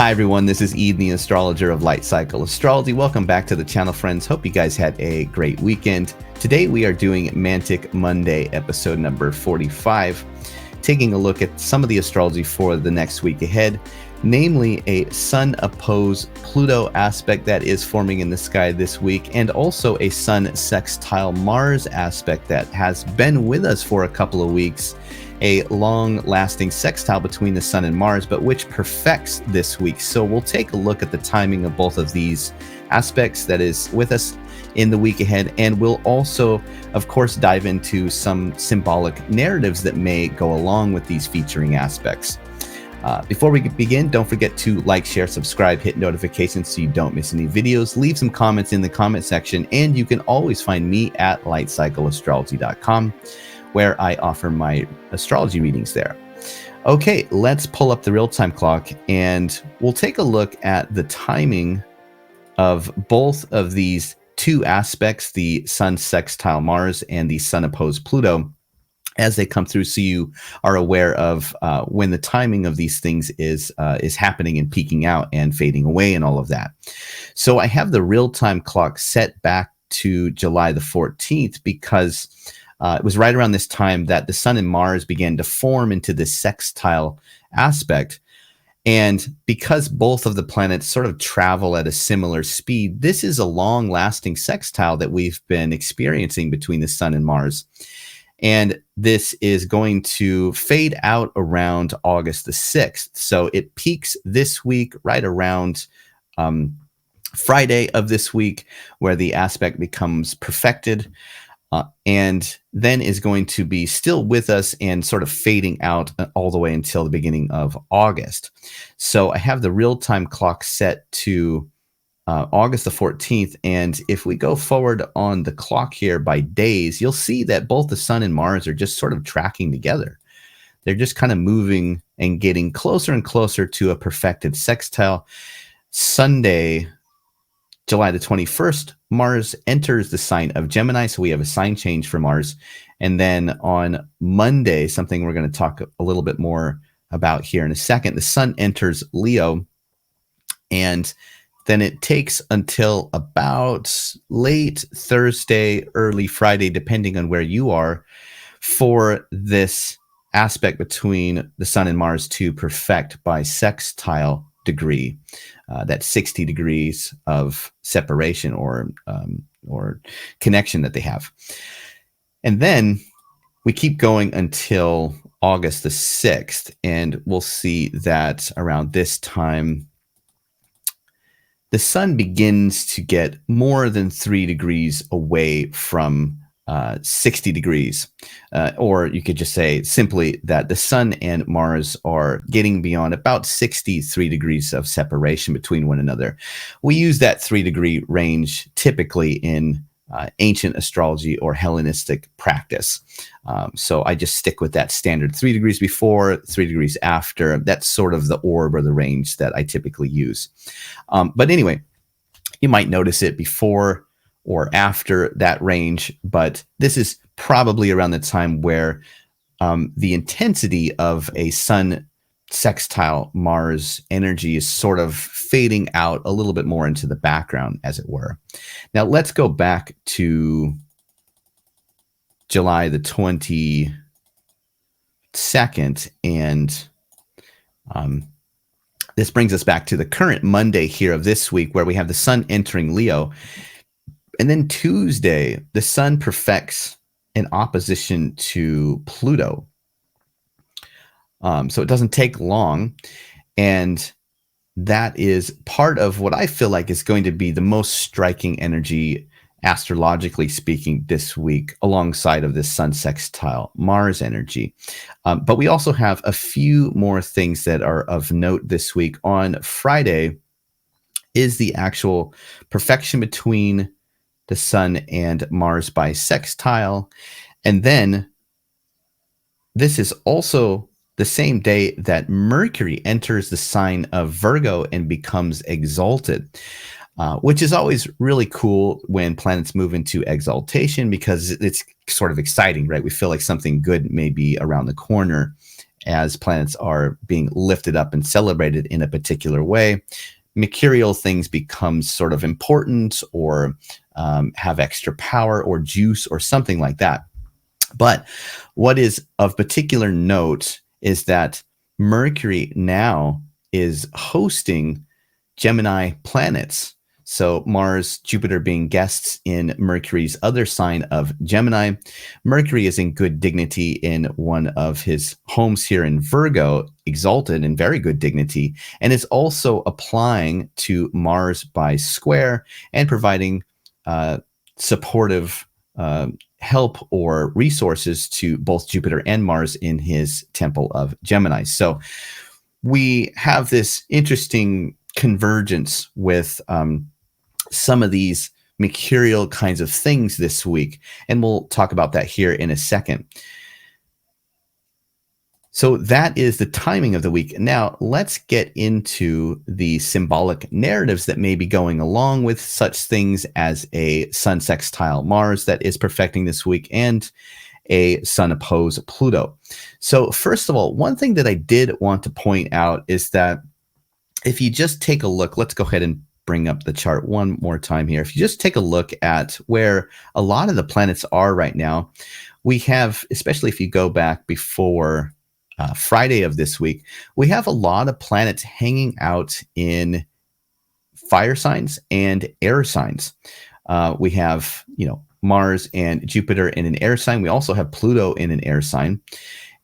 Hi everyone, this is Eden, the astrologer of Light Cycle Astrology. Welcome back to the channel, friends. Hope you guys had a great weekend. Today we are doing Mantic Monday, episode number 45, taking a look at some of the astrology for the next week ahead, namely a Sun opposed Pluto aspect that is forming in the sky this week, and also a Sun sextile Mars aspect that has been with us for a couple of weeks. A long-lasting sextile between the Sun and Mars, but which perfects this week. So we'll take a look at the timing of both of these aspects that is with us in the week ahead, and we'll also, of course, dive into some symbolic narratives that may go along with these featuring aspects. Before we begin, don't forget to like, share, subscribe, hit notifications so you don't miss any videos. Leave some comments in the comment section, and you can always find me at lightcycleastrology.com. where I offer my astrology readings there. Okay, let's pull up the real-time clock and we'll take a look at the timing of both of these two aspects, the Sun sextile Mars and the Sun opposed Pluto, as they come through, so you are aware of when the timing of these things is happening and peaking out and fading away and all of that. So I have the real-time clock set back to July the 14th because it was right around this time that the Sun and Mars began to form into this sextile aspect. And because both of the planets sort of travel at a similar speed, this is a long-lasting sextile that we've been experiencing between the Sun and Mars. And this is going to fade out around August the 6th. So it peaks this week right around Friday of this week, where the aspect becomes perfected. And then is going to be still with us and sort of fading out all the way until the beginning of August. So I have the real-time clock set to August the 14th. And if we go forward on the clock here by days, you'll see that both the Sun and Mars are just sort of tracking together. They're just kind of moving and getting closer and closer to a perfected sextile. Sunday, July the 21st, Mars enters the sign of Gemini, so we have a sign change for Mars. And then on Monday, something we're going to talk a little bit more about here in a second, the Sun enters Leo, and then it takes until about late Thursday, early Friday, depending on where you are, for this aspect between the Sun and Mars to perfect by sextile degree. That 60 degrees of separation or connection that they have. And then we keep going until August the 6th, and we'll see that around this time, the Sun begins to get more than 3 degrees away from 60 degrees, or you could just say simply that the Sun and Mars are getting beyond about 63 degrees of separation between one another. We use that 3-degree range typically in ancient astrology or Hellenistic practice. So I just stick with that standard 3 degrees before, 3 degrees after. That's sort of the orb or the range that I typically use. But anyway, you might notice it before or after that range, but this is probably around the time where the intensity of a Sun sextile Mars energy is sort of fading out a little bit more into the background, as it were. Now let's go back to July the 22nd, and this brings us back to the current Monday here of this week, where we have the Sun entering Leo. And then Tuesday, the Sun perfects in opposition to Pluto. So it doesn't take long. And that is part of what I feel like is going to be the most striking energy, astrologically speaking, this week, alongside of this Sun sextile Mars energy. But we also have a few more things that are of note this week. On Friday is the actual perfection between the Sun and Mars by sextile. And then this is also the same day that Mercury enters the sign of Virgo and becomes exalted, which is always really cool when planets move into exaltation, because it's sort of exciting, right? We feel like something good may be around the corner as planets are being lifted up and celebrated in a particular way, mercurial things become sort of important or have extra power or juice or something like that. But what is of particular note is that Mercury now is hosting Gemini planets. So Mars, Jupiter being guests in Mercury's other sign of Gemini. Mercury is in good dignity in one of his homes here in Virgo, exalted in very good dignity, and is also applying to Mars by square and providing supportive help or resources to both Jupiter and Mars in his temple of Gemini. So we have this interesting convergence with some of these mercurial kinds of things this week, and we'll talk about that here in a second. So that is the timing of the week. Now let's get into the symbolic narratives that may be going along with such things as a Sun sextile Mars that is perfecting this week and a Sun opposed Pluto. So first of all, one thing that I did want to point out is that if you just take a look, let's go ahead and bring up the chart one more time here. If you just take a look at where a lot of the planets are right now, we have, especially if you go back before Friday of this week, we have a lot of planets hanging out in fire signs and air signs. We have, Mars and Jupiter in an air sign. We also have Pluto in an air sign.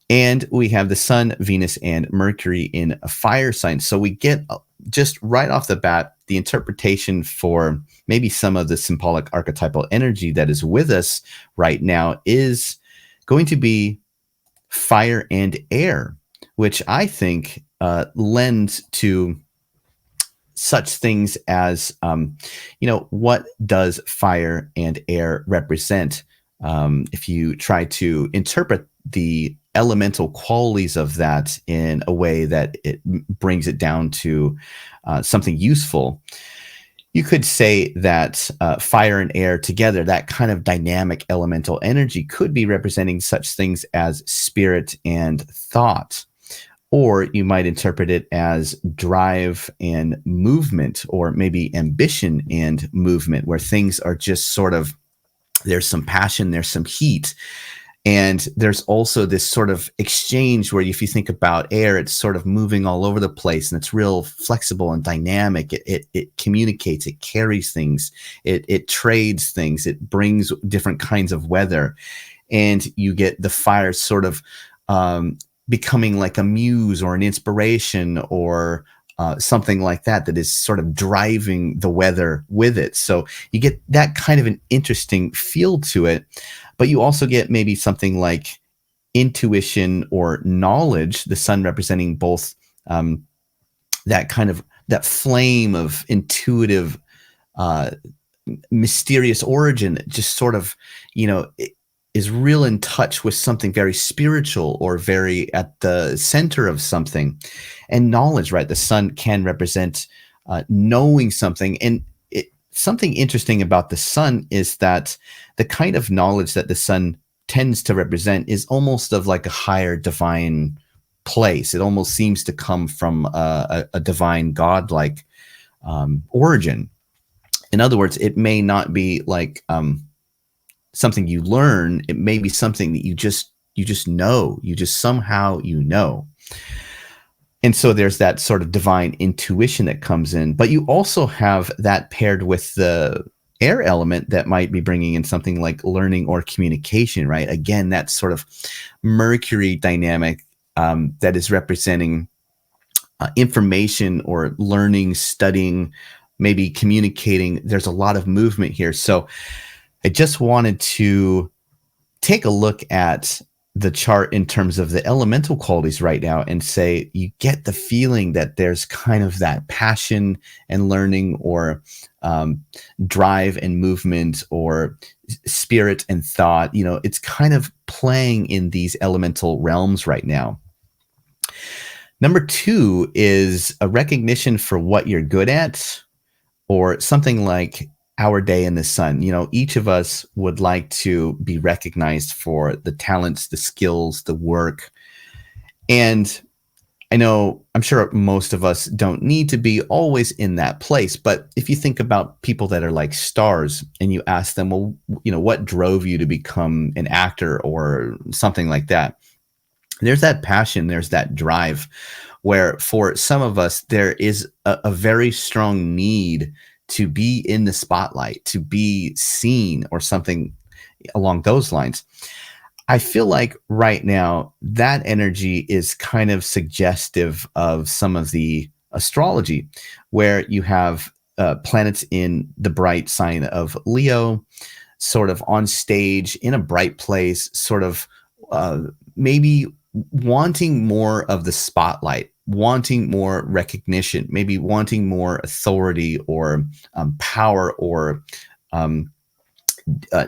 And we have the Sun, Venus, and Mercury in a fire sign. So we get just right off the bat, the interpretation for maybe some of the symbolic archetypal energy that is with us right now is going to be fire and air, which I think lends to such things as, what does fire and air represent? If you try to interpret the elemental qualities of that in a way that it brings it down to something useful, you could say that fire and air together, that kind of dynamic elemental energy, could be representing such things as spirit and thought. Or you might interpret it as drive and movement, or maybe ambition and movement, where things are just sort of, there's some passion, there's some heat. And there's also this sort of exchange where if you think about air, it's sort of moving all over the place and it's real flexible and dynamic. It communicates, it carries things, it trades things, it brings different kinds of weather. And you get the fire sort of becoming like a muse or an inspiration or something like that is sort of driving the weather with it. So you get that kind of an interesting feel to it. But you also get maybe something like intuition or knowledge, the sun representing both that flame of intuitive, mysterious origin, just sort of, is real in touch with something very spiritual or very at the center of something. And knowledge, right? The sun can represent knowing something. And something interesting about the sun is that the kind of knowledge that the sun tends to represent is almost of like a higher divine place. It almost seems to come from a divine godlike origin. In other words, it may not be like something you learn. It may be something that you just know. You just somehow know. And so there's that sort of divine intuition that comes in, but you also have that paired with the air element that might be bringing in something like learning or communication, right? Again, that sort of Mercury dynamic that is representing information or learning, studying, maybe communicating. There's a lot of movement here. So I just wanted to take a look at the chart in terms of the elemental qualities right now and say, you get the feeling that there's kind of that passion and learning or drive and movement or spirit and thought. It's kind of playing in these elemental realms right now. Number 2 is a recognition for what you're good at, or something like our day in the sun. Each of us would like to be recognized for the talents, the skills, the work. And I know, I'm sure most of us don't need to be always in that place, but if you think about people that are like stars and you ask them, well, what drove you to become an actor or something like that? There's that passion, there's that drive where for some of us, there is a very strong need to be in the spotlight, to be seen or something along those lines. I feel like right now that energy is kind of suggestive of some of the astrology, where you have planets in the bright sign of Leo, sort of on stage in a bright place, sort of uh, maybe wanting more of the spotlight, wanting more recognition, maybe wanting more authority or power or um,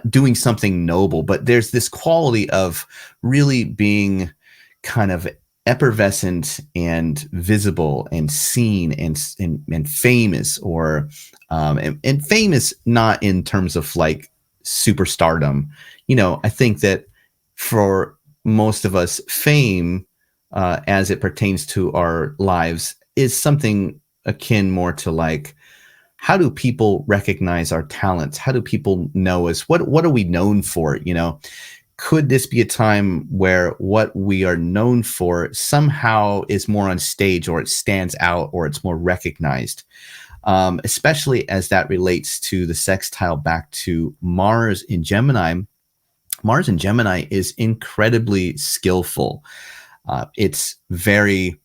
doing something noble. But there's this quality of really being kind of effervescent and visible and seen and famous, or and famous not in terms of like superstardom. I think that for most of us, fame, as it pertains to our lives, is something akin more to like, how do people recognize our talents? How do people know us? What are we known for? Could this be a time where what we are known for somehow is more on stage, or it stands out, or it's more recognized? Especially as that relates to the sextile back to Mars in Gemini. Mars in Gemini is incredibly skillful. It's very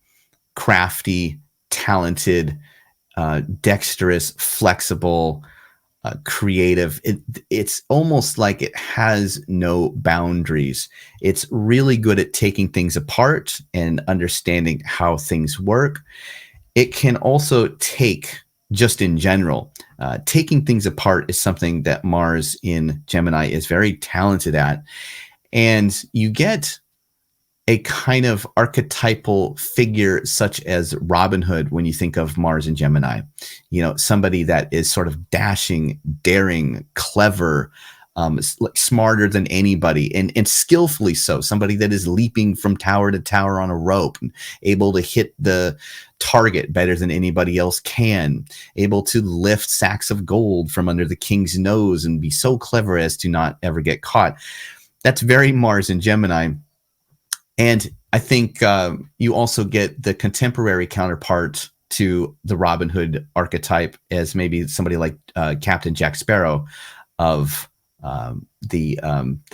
crafty, talented, dexterous, flexible, creative. It's almost like it has no boundaries. It's really good at taking things apart and understanding how things work. It can also take, just in general, taking things apart is something that Mars in Gemini is very talented at. And you get a kind of archetypal figure such as Robin Hood when you think of Mars and Gemini. Somebody that is sort of dashing, daring, clever, smarter than anybody, and skillfully so. Somebody that is leaping from tower to tower on a rope, and able to hit the target better than anybody else can, able to lift sacks of gold from under the king's nose and be so clever as to not ever get caught. That's very Mars and Gemini. And I think you also get the contemporary counterpart to the Robin Hood archetype as maybe somebody like Captain Jack Sparrow of the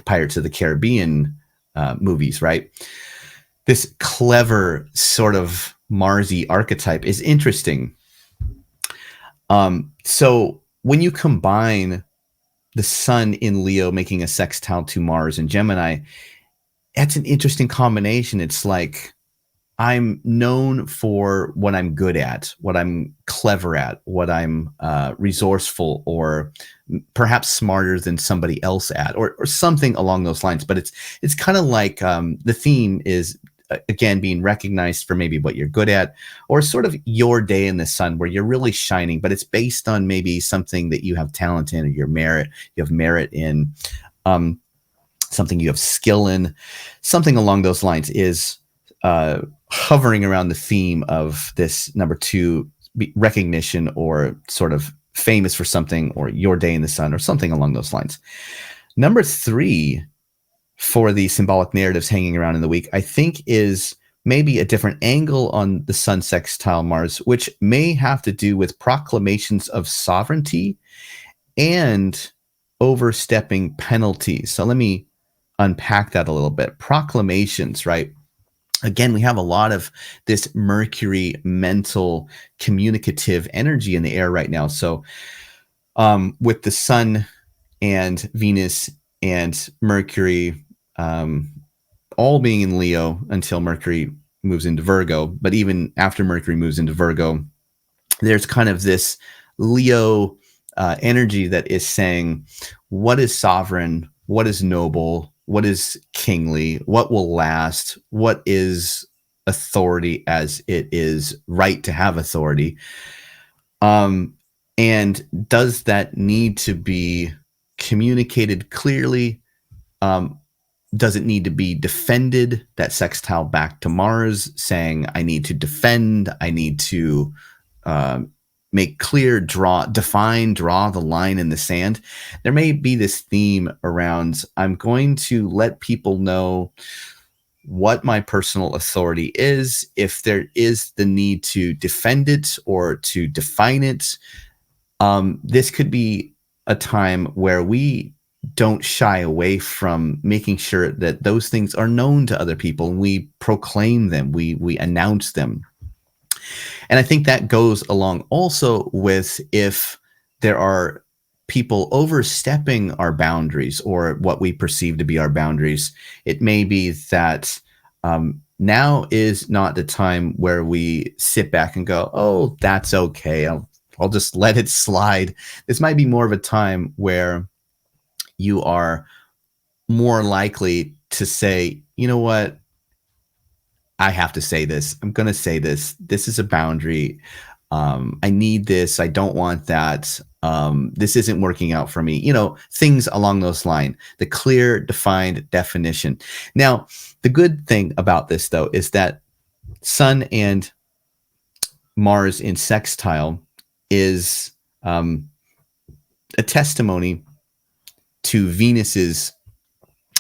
Pirates of the Caribbean movies, right? This clever sort of Marsy archetype is interesting. So when you combine the sun in Leo making a sextile to Mars in Gemini, that's an interesting combination. It's like, I'm known for what I'm good at, what I'm clever at, what I'm resourceful, or perhaps smarter than somebody else at, or something along those lines. But it's kind of like the theme is, again, being recognized for maybe what you're good at, or sort of your day in the sun where you're really shining, but it's based on maybe something that you have talent in, or you have merit in, something you have skill in, something along those lines is hovering around the theme of this number two, recognition, or sort of famous for something, or your day in the sun, or something along those lines. Number three, for the symbolic narratives hanging around in the week, I think is maybe a different angle on the sun sextile Mars, which may have to do with proclamations of sovereignty and overstepping penalties. So let me unpack that a little bit. Proclamations, right? Again, we have a lot of this Mercury mental communicative energy in the air right now. So with the sun and Venus and Mercury all being in Leo until Mercury moves into Virgo, but even after Mercury moves into Virgo, there's kind of this Leo energy that is saying, what is sovereign, what is noble, what is kingly, what will last, what is authority as it is right to have authority, and does that need to be communicated clearly, does it need to be defended, that sextile back to Mars, saying, I need to defend, I need to make clear, draw the line in the sand. There may be this theme around, I'm going to let people know what my personal authority is. If there is the need to defend it or to define it, this could be a time where we don't shy away from making sure that those things are known to other people, and we proclaim them, we announce them. And I think that goes along also with if there are people overstepping our boundaries or what we perceive to be our boundaries. It may be that now is not the time where we sit back and go, oh, that's okay, I'll just let it slide. This might be more of a time where you are more likely to say, you know what, I have to say this. I'm going to say this. This is a boundary. I need this. I don't want that. This isn't working out for me. Things along those lines. The clear, defined definition. Now, the good thing about this, though, is that Sun and Mars in sextile is a testimony to Venus's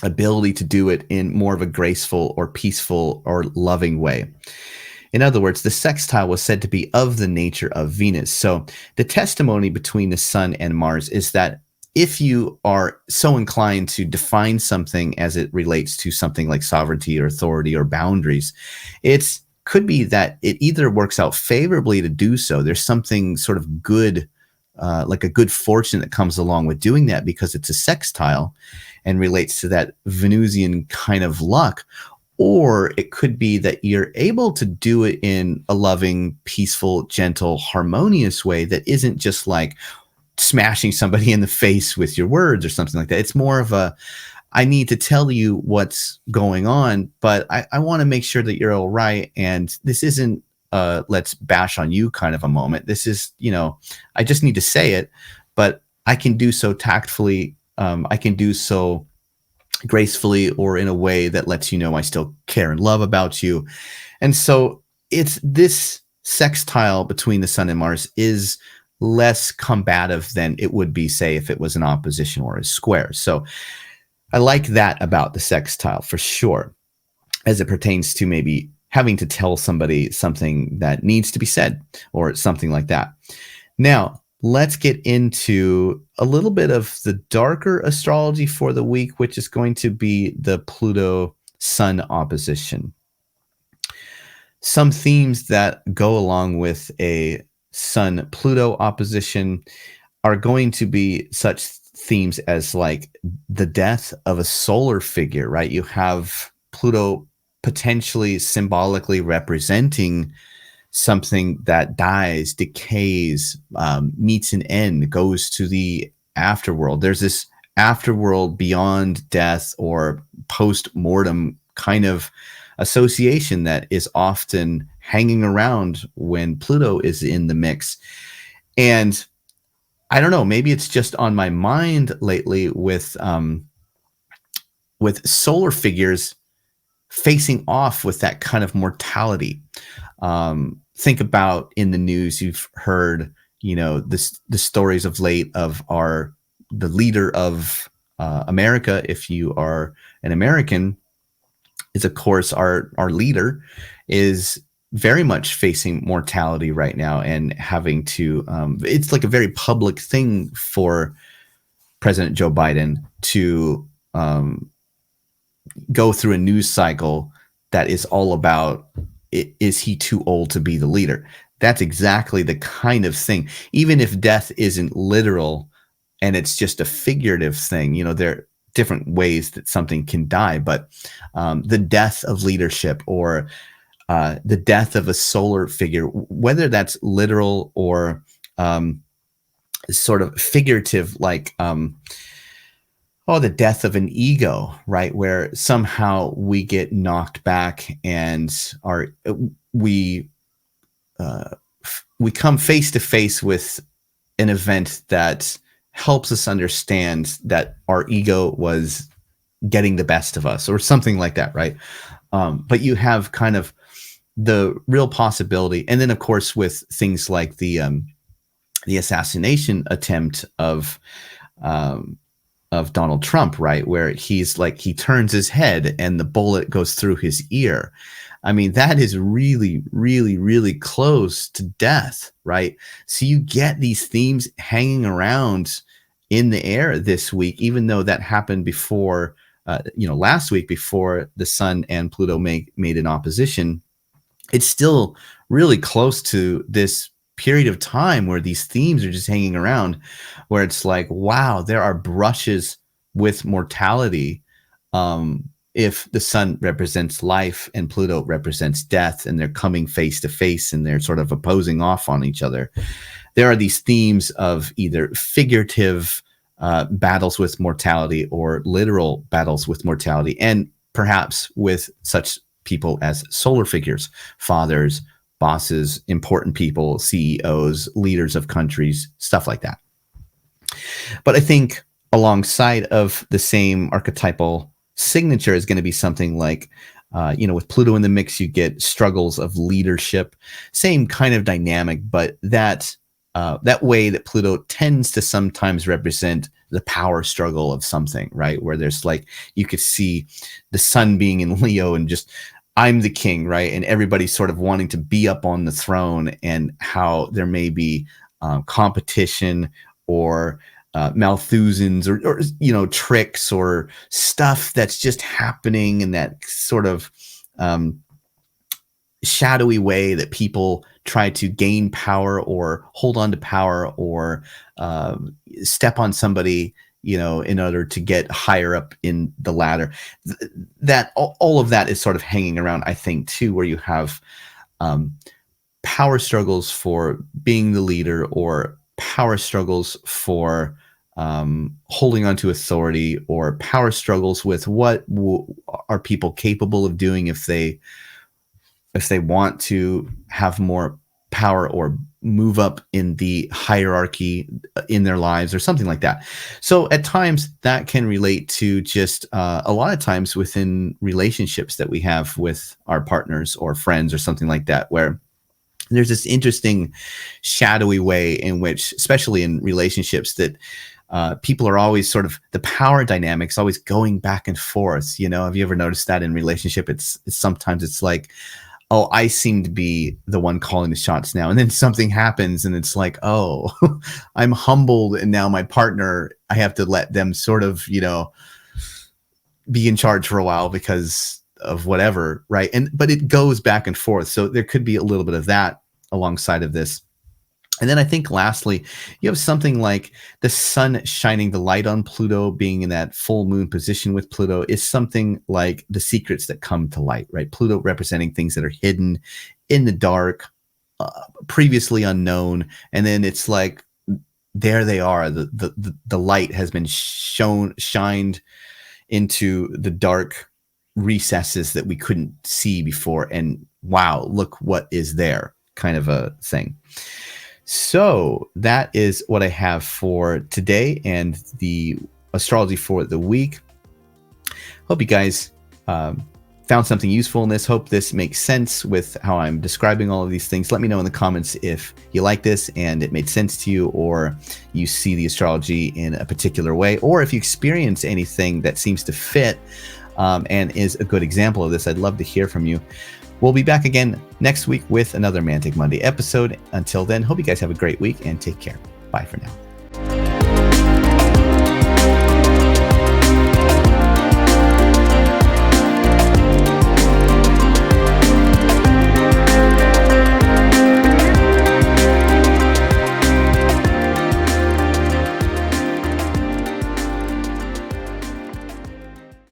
ability to do it in more of a graceful or peaceful or loving way. In other words, the sextile was said to be of the nature of Venus. So the testimony between the Sun and Mars is that if you are so inclined to define something as it relates to something like sovereignty or authority or boundaries, it could be that it either works out favorably to do so. There's something sort of good, like a good fortune that comes along with doing that because it's a sextile and relates to that Venusian kind of luck. Or it could be that you're able to do it in a loving, peaceful, gentle, harmonious way that isn't just like smashing somebody in the face with your words or something like that. It's more of a, I need to tell you what's going on, but I want to make sure that you're all right. And this isn't let's bash on you kind of a moment. This is, I just need to say it, but I can do so tactfully. I can do so gracefully or in a way that lets you know I still care and love about you. And so it's this sextile between the Sun and Mars is less combative than it would be, say, if it was an opposition or a square. So I like that about the sextile for sure, as it pertains to maybe having to tell somebody something that needs to be said or something like that. Now, let's get into a little bit of the darker astrology for the week, which is going to be the Pluto-Sun opposition. Some themes that go along with a Sun-Pluto opposition are going to be such themes as like the death of a solar figure, right? You have Pluto potentially symbolically representing something that dies, decays, meets an end, goes to the afterworld. There's this afterworld beyond death or post-mortem kind of association that is often hanging around when Pluto is in the mix. And I don't know, maybe it's just on my mind lately with solar figures facing off with that kind of mortality. Think about in the news, you've heard, the stories of late of the leader of America, if you are an American, is of course our leader is very much facing mortality right now and having to, it's like a very public thing for President Joe Biden to go through a news cycle that is all about, is he too old to be the leader? That's exactly the kind of thing. Even if death isn't literal and it's just a figurative thing, there are different ways that something can die, but the death of leadership or the death of a solar figure, whether that's literal or sort of figurative, like the death of an ego, right? Where somehow we get knocked back and we come face to face with an event that helps us understand that our ego was getting the best of us or something like that, right? But you have kind of the real possibility, and then of course with things like the assassination attempt of Donald Trump, right? Where he's like, he turns his head and the bullet goes through his ear. I mean, that is really, really, really close to death, right? So you get these themes hanging around in the air this week, even though that happened before, last week before the Sun and Pluto made an opposition. It's still really close to this period of time where these themes are just hanging around, where it's like, wow, there are brushes with mortality. If the Sun represents life and Pluto represents death, and they're coming face to face and they're sort of opposing off on each other, there are these themes of either figurative battles with mortality or literal battles with mortality, and perhaps with such people as solar figures, fathers, bosses, important people, CEOs, leaders of countries, stuff like that. But I think alongside of the same archetypal signature is going to be something like, with Pluto in the mix, you get struggles of leadership, same kind of dynamic, but that way that Pluto tends to sometimes represent the power struggle of something, right? Where there's like, you could see the Sun being in Leo and just, I'm the king, right? And everybody's sort of wanting to be up on the throne, and how there may be competition or Malthusans or tricks or stuff that's just happening in that sort of shadowy way that people try to gain power or hold on to power or step on somebody, in order to get higher up in the ladder. That all of that is sort of hanging around, I think, too, where you have power struggles for being the leader, or power struggles for holding on to authority, or power struggles with what are people capable of doing if they want to have more power or move up in the hierarchy in their lives or something like that. So at times that can relate to just a lot of times within relationships that we have with our partners or friends or something like that, where there's this interesting shadowy way in which, especially in relationships, that people are always sort of, the power dynamics always going back and forth. Have you ever noticed that in relationship? It's sometimes it's like, oh, I seem to be the one calling the shots now. And then something happens and it's like, oh, I'm humbled. And now my partner, I have to let them sort of, be in charge for a while because of whatever. Right. But it goes back and forth. So there could be a little bit of that alongside of this. And then I think lastly, you have something like the Sun shining the light on Pluto, being in that full moon position with Pluto, is something like the secrets that come to light, right? Pluto representing things that are hidden in the dark, previously unknown. And then it's like, there they are. The light has been shined into the dark recesses that we couldn't see before. And wow, look what is there, kind of a thing. So that is what I have for today and the astrology for the week. Hope you guys found something useful in this. Hope this makes sense with how I'm describing all of these things. Let me know in the comments if you like this and it made sense to you, or you see the astrology in a particular way, or if you experience anything that seems to fit and is a good example of this. I'd love to hear from you. We'll be back again next week with another Mantic Monday episode. Until then, hope you guys have a great week and take care. Bye for now.